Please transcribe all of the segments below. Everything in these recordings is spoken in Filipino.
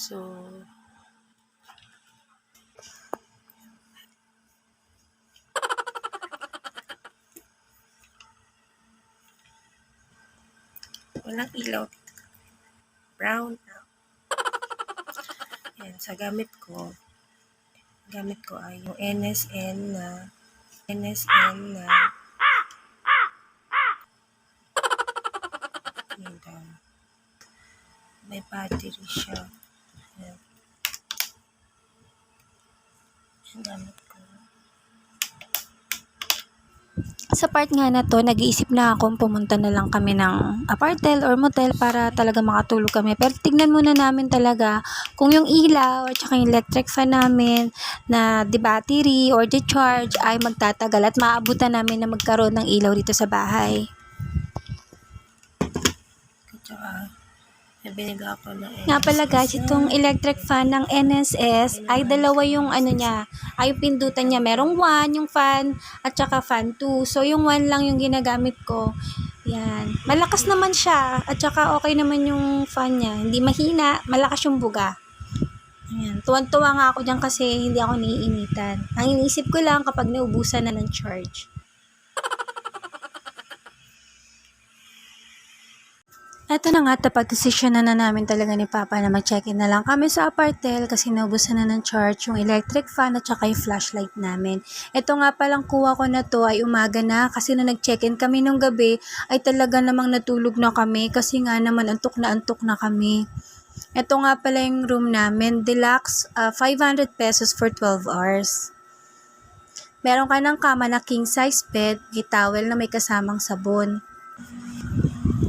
So, walang ilaw. Brown out. Yan, sa gamit ko ay yung NSN na yan, may battery siya. Yan. Ang gamit ko. Sa part nga na to, nag-iisip na akong pumunta na lang kami ng apartel or motel para talaga makatulog kami. Pero tignan muna namin talaga kung yung ilaw at saka yung electric fan namin na the battery or the charge ay magtatagal at maabutan namin na magkaroon ng ilaw dito sa bahay. At saka, nabili ako ng NSS. Nga pala guys, itong electric fan ng NSS ay dalawa yung ano niya, ay yung pindutan niya. Merong 1 yung fan at saka fan 2. So yung 1 lang yung ginagamit ko. Yan. Malakas naman siya at saka okay naman yung fan niya. Hindi mahina, malakas yung buga. Ayan. Tuwan-tuwa nga ako dyan kasi hindi ako naiinitan. Ang iniisip ko lang kapag naubusan na ng charge. Eto na nga, tapag-desisyon na namin talaga ni Papa na mag-check-in na lang kami sa apartel kasi naubusan na ng charge yung electric fan at saka yung flashlight namin. Eto nga palang kuha ko na to ay umaga na kasi nung nag-check-in kami nung gabi ay talaga namang natulog na kami kasi nga naman antok na kami. Eto nga pala yung room namin, deluxe, 500 pesos for 12 hours. Meron ka ng kama na king size bed, may towel na may kasamang sabon.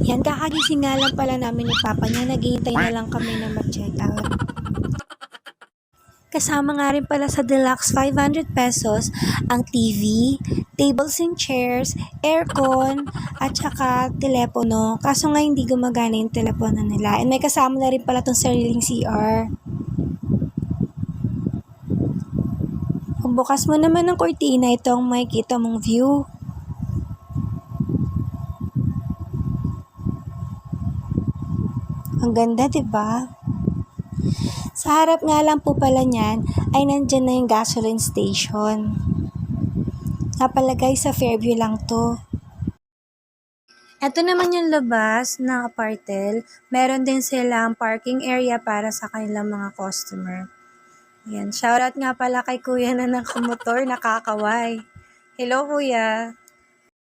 Yan, kakagising nga lang pala namin ni Papa niya. Naghihintay na lang kami na mag-check out. Kasama nga rin pala sa deluxe 500 pesos ang TV, tables and chairs, aircon, at saka telepono. Kaso nga hindi gumagana yung telepono nila. And may kasama na rin pala itong sariling CR. Kung bukas mo naman ng kortina, itong makikita mong view. Ang ganda, 'di ba? Sa harap nga lang po pala niyan ay nandyan na yung gasoline station. Nga pala guys, sa Fairview lang to. Ito naman yung labas ng apartel. Meron din silang parking area para sa kanilang mga customer. Yan. Shoutout nga pala kay kuya na nakamotor, nakakaway. Hello kuya!